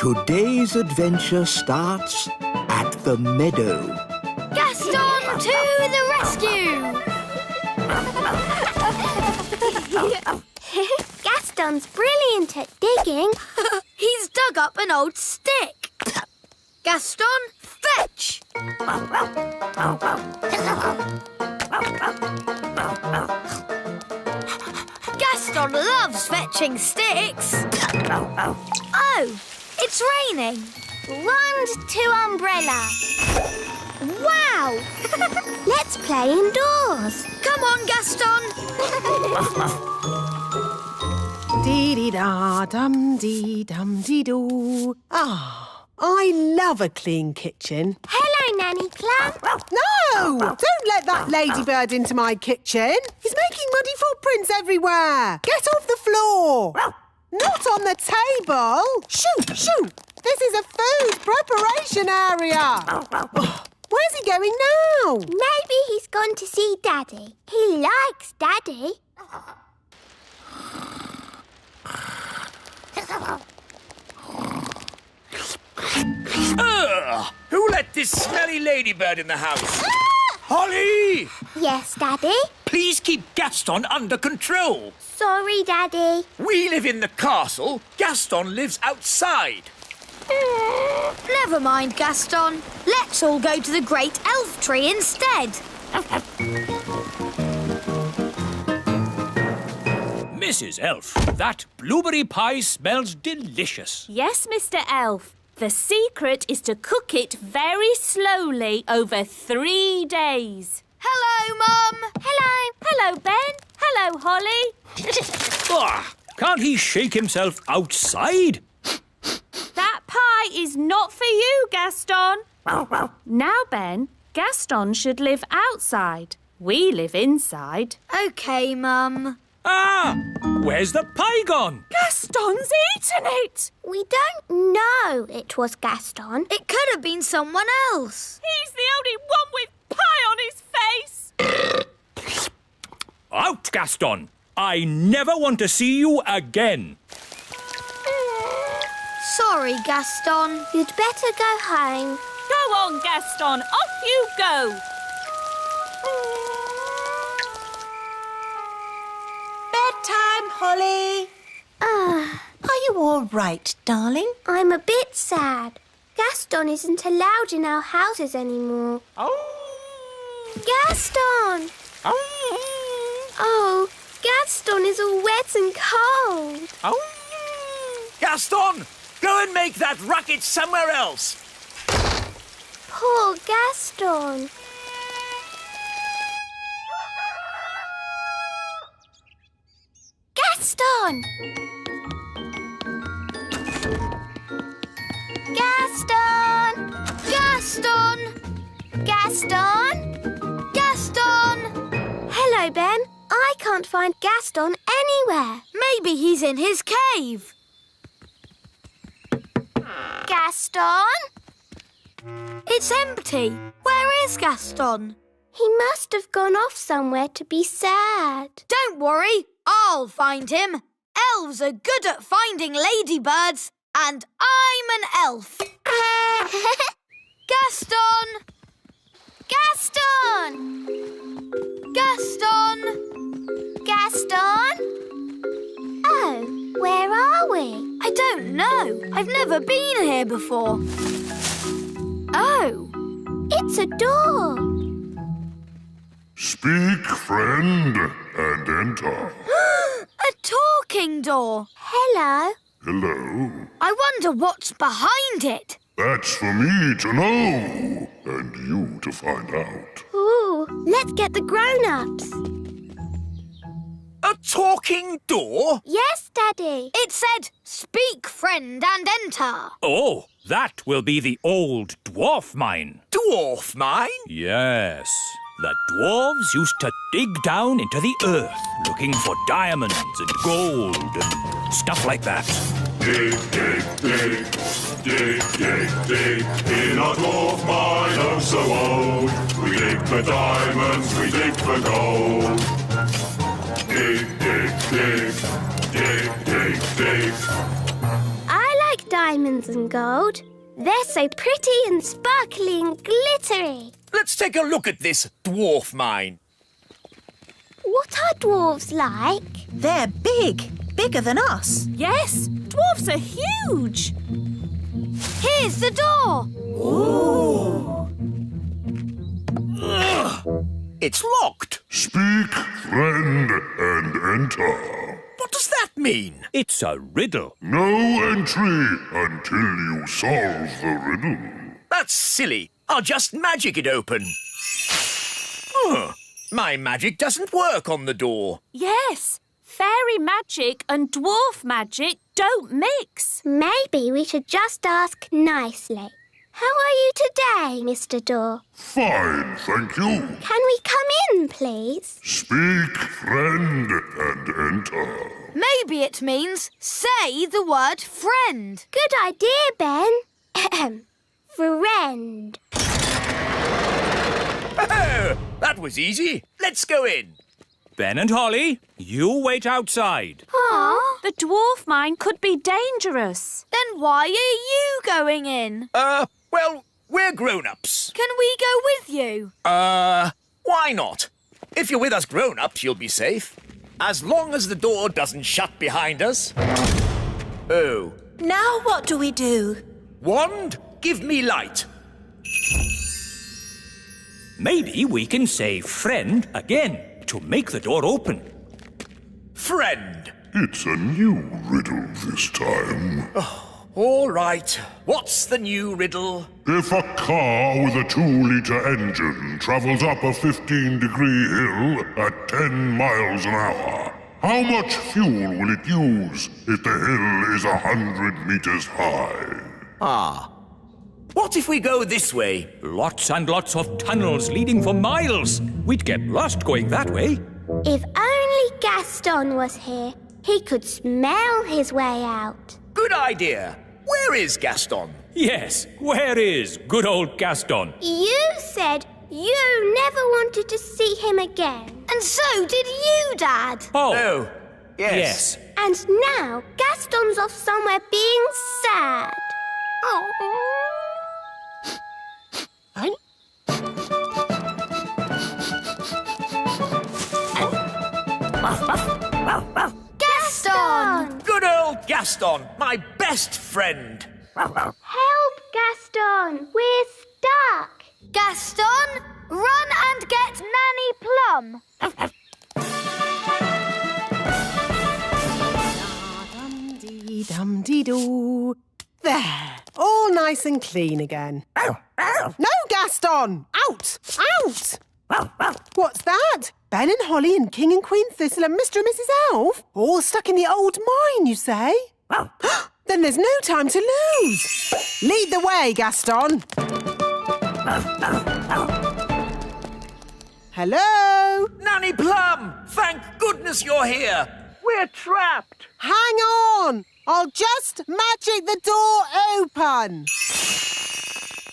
Today's adventure starts at the meadow. Gaston to the rescue! Gaston's brilliant at digging. He's dug up an old stick. Gaston, fetch! Gaston loves fetching sticks. Oh, it's raining. Wand to umbrella. Wow! Let's play indoors. Come on, Gaston. Dee-dee-da-dum-dee-dum-dee-doo. Ah, I love a clean kitchen. Hello, Nanny Clam. No! Don't let that ladybird into my kitchen. He's making muddy footprints everywhere. Get off the floor. Not on the table. Shoo, shoo. This is a food preparation area. Where's he going now? Maybe he's gone to see Daddy. He likes Daddy. Who let this smelly ladybird in the house? Holly! Yes, Daddy? Please keep Gaston under control. Sorry, Daddy. We live in the castle. Gaston lives outside. Never mind, Gaston. Let's all go to the great elf tree instead. Mrs. Elf, that blueberry pie smells delicious. Yes, Mr. Elf. The secret is to cook it very slowly over 3 days. Hello, Mum. Hello. Hello, Ben. Hello, Holly. Can't he shake himself outside? That pie is not for you, Gaston. Now, Ben, Gaston should live outside. We live inside. OK, Mum. Ah! Where's the pie gone? Gaston's eaten it. We don't know it was Gaston. It could have been someone else. He's the only one with pie on his face. Out, Gaston. I never want to see you again. Sorry, Gaston. You'd better go home. Go on, Gaston. Off you go. Bedtime, Holly. Are you all right, darling? I'm a bit sad. Gaston isn't allowed in our houses anymore. Gaston! Oh, Gaston is all wet and cold. Gaston, go and make that racket somewhere else. Poor Gaston. Gaston! Gaston! Gaston! Gaston! Gaston! Hello, Ben. I can't find Gaston anywhere. Maybe he's in his cave. Gaston? It's empty. Where is Gaston? He must have gone off somewhere to be sad. Don't worry, I'll find him. Elves are good at finding ladybirds, and I'm an elf. Gaston! Gaston! Gaston! Gaston? Oh, where are we? I don't know. I've never been here before. Oh, It's a door. Speak, friend, and enter. a talking door. Hello. Hello. I wonder what's behind it. That's for me to know, and you to find out. Ooh, let's get the grown-ups. A talking door? Yes, Daddy. It said, speak, friend, and enter. Oh, that will be the old dwarf mine. Dwarf mine? Yes. The dwarves used to dig down into the earth looking for diamonds and gold and stuff like that. Dig, dig, dig, dig, dig, dig, in a dwarf mine oh so old. We dig for diamonds, we dig for gold. Dig, dig, dig, dig, dig, dig. I like diamonds and gold. They're so pretty and sparkly and glittery. Let's take a look at this dwarf mine. What are dwarves like? They're big, bigger than us. Yes, dwarfs are huge. Here's the door. It's locked. Speak, friend, and enter. What does that mean? It's a riddle. No entry until you solve the riddle. That's silly. I'll just magic it open. My magic doesn't work on the door. Yes, fairy magic and dwarf magic don't mix. Maybe we should just ask nicely. How are you today, Mr. Door? Fine, thank you. Can we come in, please? Speak, friend, and enter. Maybe it means say the word friend. Good idea, Ben. Friend. Oh, that was easy. Let's go in. Ben and Holly, you wait outside. Aw. The dwarf mine could be dangerous. Then why are you going in? Well, we're grown-ups. Can we go with you? Why not? If you're with us grown-ups, you'll be safe. As long as the door doesn't shut behind us. Oh. Now what do we do? Wand, give me light. Maybe we can say friend again to make the door open. Friend. It's a new riddle this time. All right. What's the new riddle? If a car with a 2-litre engine travels up a 15-degree hill at 10 miles an hour, how much fuel will it use if the hill is 100 meters high? What if we go this way? Lots and lots of tunnels leading for miles. We'd get lost going that way. If only Gaston was here, he could smell his way out. Good idea. Where is Gaston? Yes, where is good old Gaston? You said you never wanted to see him again. And so did you, Dad. Oh, yes. And now Gaston's off somewhere being sad. Oh. Gaston! Good old Gaston, my best friend. Help, Gaston! We're stuck. Gaston, run and get Nanny Plum. Dum-dee-dum-dee-doo. There, all nice and clean again. No, Gaston! Out! Out! What's that? Ben and Holly and King and Queen Thistle and Mr. and Mrs. Elf? All stuck in the old mine, you say? Then there's no time to lose. Lead the way, Gaston. Hello? Nanny Plum, thank goodness you're here. We're trapped. Hang on. I'll just magic the door open.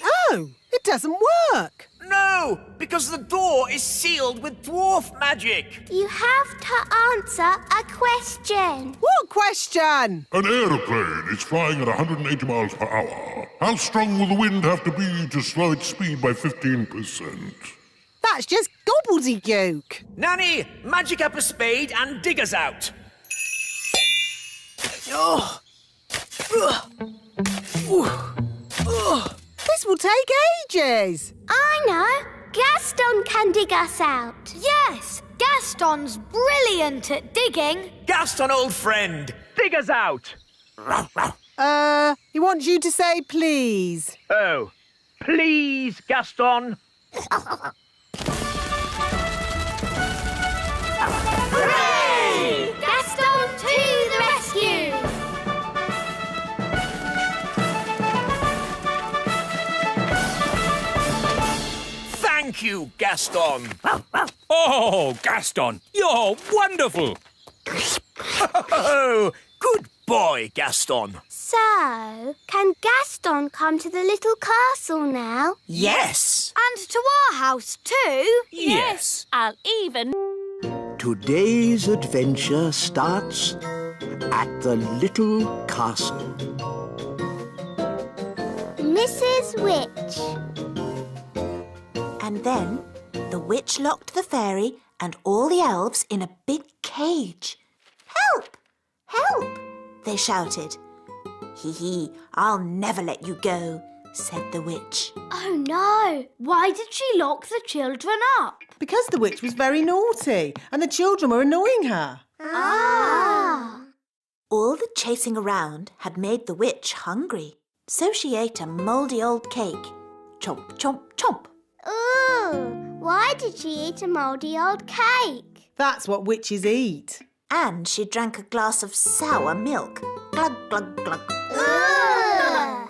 Oh, it doesn't work. No, because the door is sealed with dwarf magic. You have to answer a question. What question? An aeroplane is flying at 180 miles per hour. How strong will the wind have to be to slow its speed by 15%? That's just gobbledygook. Nanny, magic up a spade and dig us out. This will take ages. I know. Gaston can dig us out. Yes, Gaston's brilliant at digging. Gaston, old friend, dig us out. He wants you to say please. Oh, please, Gaston. Hooray! Gaston to the rescue! Thank you, Gaston. Oh, Gaston, you're wonderful. Oh, good boy, Gaston. So, can Gaston come to the little castle now? Yes. And to our house too. Yes. I'll even... Today's adventure starts at the little castle. Mrs. Witch. And then the witch locked the fairy and all the elves in a big cage. Help! Help! They shouted. Hee hee, I'll never let you go, said the witch. Oh no! Why did she lock the children up? Because the witch was very naughty and the children were annoying her. Ah! All the chasing around had made the witch hungry, so she ate a mouldy old cake. Chomp, chomp, chomp. Ooh! Why did she eat a mouldy old cake? That's what witches eat. And she drank a glass of sour milk. Glug, glug, glug. Ugh!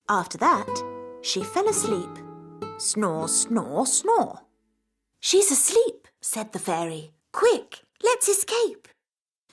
After that, she fell asleep. Snore, snore, snore. She's asleep, said the fairy. Quick, let's escape.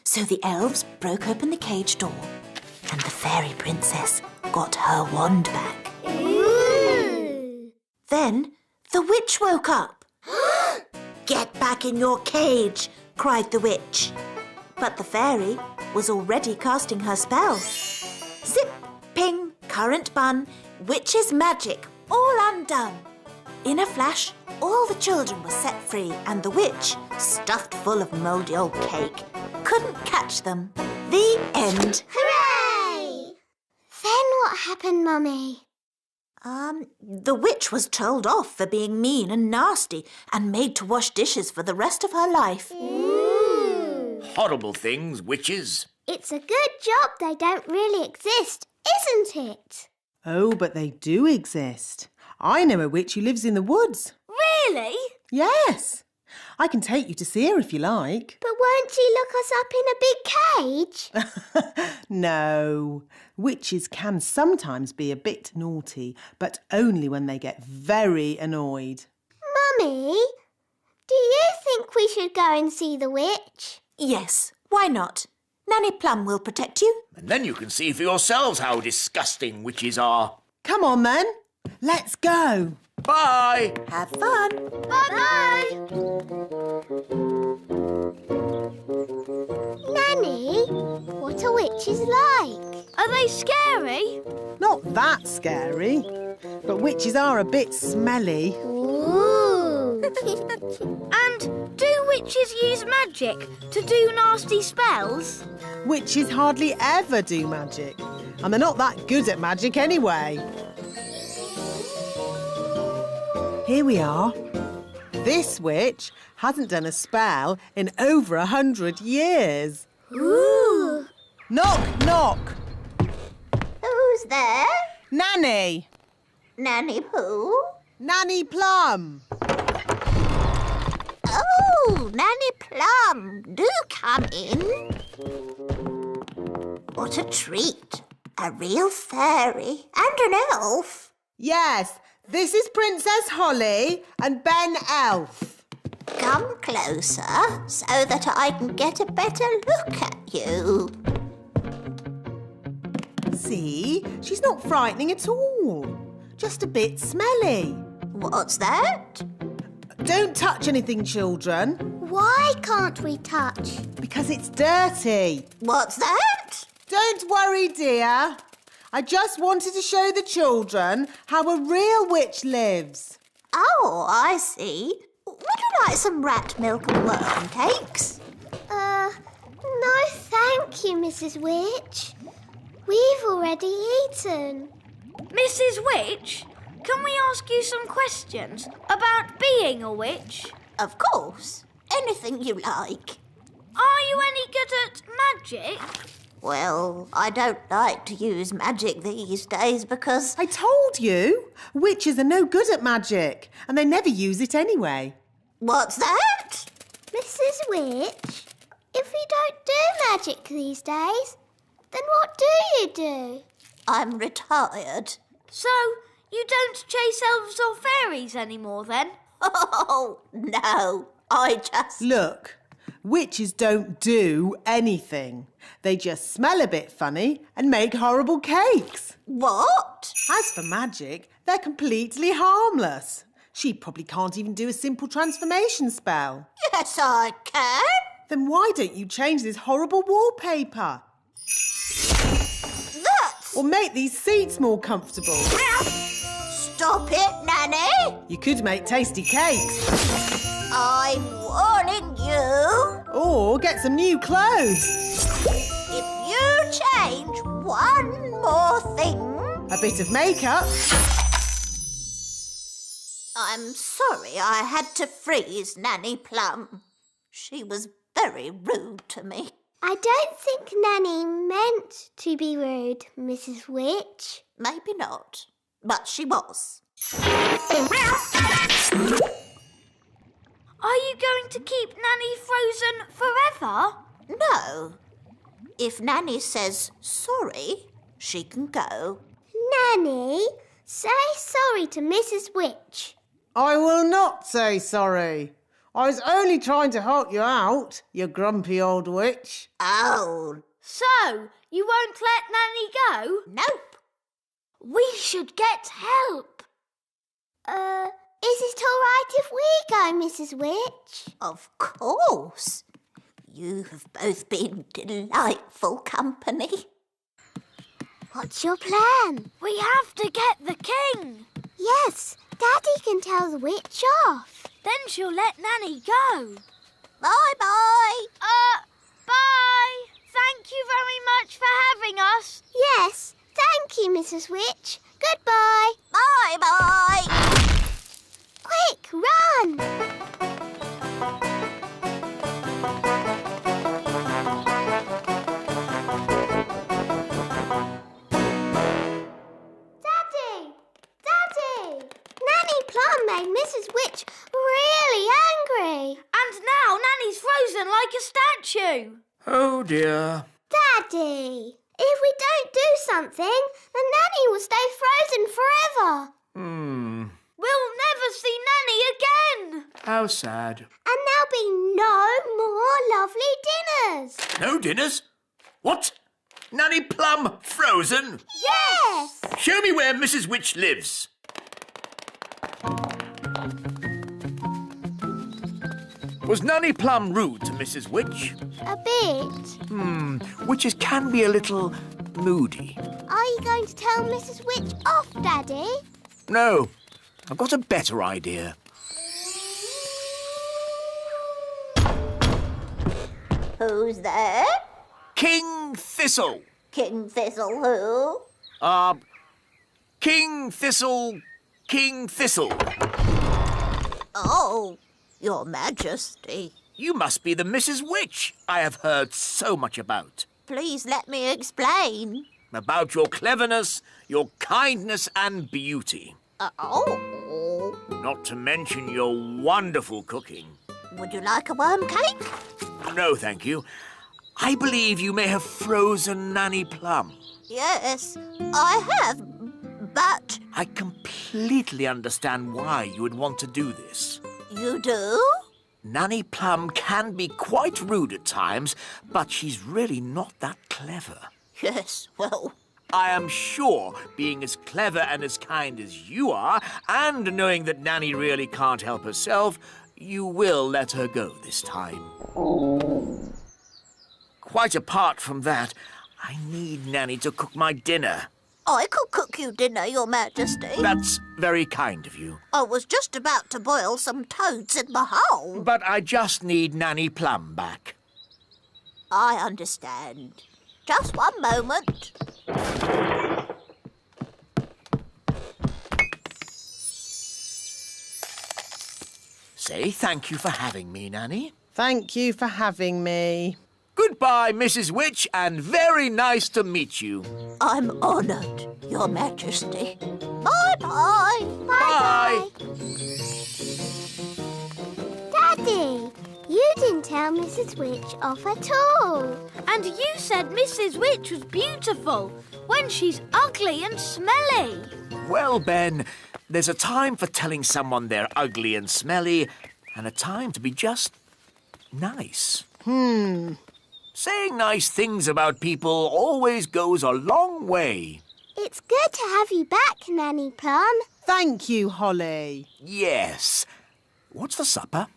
So the elves broke open the cage door and the fairy princess got her wand back. Ooh! Then the witch woke up. Get back in your cage, cried the witch. But the fairy was already casting her spell. Zip, ping, currant bun, witch's magic, all undone. In a flash, all the children were set free and the witch, stuffed full of mouldy old cake, couldn't catch them. The end. Hooray! Then what happened, Mummy? The witch was told off for being mean and nasty and made to wash dishes for the rest of her life. Ooh! Horrible things, witches. It's a good job they don't really exist, isn't it? Oh, but they do exist. I know a witch who lives in the woods. Really? Yes. I can take you to see her if you like. But won't she look us up in a big cage? No. Witches can sometimes be a bit naughty, but only when they get very annoyed. Mummy, do you think we should go and see the witch? Yes, why not? Nanny Plum will protect you. And then you can see for yourselves how disgusting witches are. Come on then. Let's go. Bye! Have fun. Bye-bye! Nanny, what are witches like? Are they scary? Not that scary, but witches are a bit smelly. Ooh! And do witches use magic to do nasty spells? Witches hardly ever do magic, and they're not that good at magic anyway. Here we are. This witch hasn't done a spell in over 100 years. Ooh! Knock, knock. Who's there? Nanny. Nanny who? Nanny Plum. Oh, Nanny Plum, do come in. What a treat. A real fairy and an elf. Yes, this is Princess Holly and Ben Elf. Come closer so that I can get a better look at you. See, she's not frightening at all. Just a bit smelly. What's that? Don't touch anything, children, Why can't we touch? because it's dirty. What's that? Don't worry, dear. I just wanted to show the children how a real witch lives. Oh, I see. Would you like some rat milk and worm cakes? No thank you, Mrs. Witch. We've already eaten. Mrs. Witch, can we ask you some questions about being a witch? Of course. Anything you like. Are you any good at magic? Well, I don't like to use magic these days because... I told you, witches are no good at magic, and they never use it anyway. What's that? Mrs. Witch, if we don't do magic these days, then what do you do? I'm retired. So, you don't chase elves or fairies anymore then? Oh, no. I just... Look, witches don't do anything. They just smell a bit funny and make horrible cakes. What? As for magic, they're completely harmless. She probably can't even do a simple transformation spell. Yes, I can. Then why don't you change this horrible wallpaper? That's Or make these seats more comfortable. Stop it, Nanny! You could make tasty cakes. I'm warning you. Or get some new clothes. If you change one more thing... A bit of makeup. I'm sorry I had to freeze Nanny Plum. She was very rude to me. I don't think Nanny meant to be rude, Mrs. Witch. Maybe not, but she was. Are you going to keep Nanny frozen forever? No. If Nanny says sorry, she can go. Nanny, say sorry to Mrs. Witch. I will not say sorry. I was only trying to help you out, you grumpy old witch. Oh. So, you won't let Nanny go? Nope. We should get help. Is it all right if we go, Mrs. Witch? Of course. You have both been delightful company. What's your plan? We have to get the king. Yes, Daddy can tell the witch off. Then she'll let Nanny go. Bye-bye. Bye. Thank you very much for having us. Yes, thank you, Mrs. Witch. Goodbye. Bye-bye. Quick, run! Daddy! Daddy! Nanny Plum made Mrs. Witch really angry. And now Nanny's frozen like a statue. Oh, dear. Daddy, if we don't do something, then Nanny will stay frozen forever. We'll never see Nanny again. How sad. And there'll be no more lovely dinners. No dinners? What? Nanny Plum frozen? Yes! Show me where Mrs. Witch lives. Was Nanny Plum rude to Mrs. Witch? A bit. Witches can be a little moody. Are you going to tell Mrs. Witch off, Daddy? No, I've got a better idea. Who's there? King Thistle. King Thistle who? King Thistle. Oh, Your Majesty. You must be the Mrs. Witch I have heard so much about. Please let me explain. About your cleverness, your kindness and beauty. Oh. Not to mention your wonderful cooking. Would you like a worm cake? No, thank you. I believe you may have frozen Nanny Plum. Yes, I have, but... I completely understand why you would want to do this. You do? Nanny Plum can be quite rude at times, but she's really not that clever. Yes, well... I am sure, being as clever and as kind as you are, and knowing that Nanny really can't help herself, you will let her go this time. Quite apart from that, I need Nanny to cook my dinner. I could cook you dinner, Your Majesty. That's very kind of you. I was just about to boil some toads in my hole. But I just need Nanny Plum back. I understand. Just one moment. Say thank you for having me, Nanny. Thank you for having me. Goodbye, Mrs. Witch, and very nice to meet you. I'm honoured, Your Majesty. Bye-bye. Bye. Daddy, you didn't tell Mrs. Witch off at all. And you said Mrs. Witch was beautiful when she's ugly and smelly. Well, Ben, there's a time for telling someone they're ugly and smelly, and a time to be just nice. Saying nice things about people always goes a long way. It's good to have you back, Nanny Plum. Thank you, Holly. Yes. What's for supper?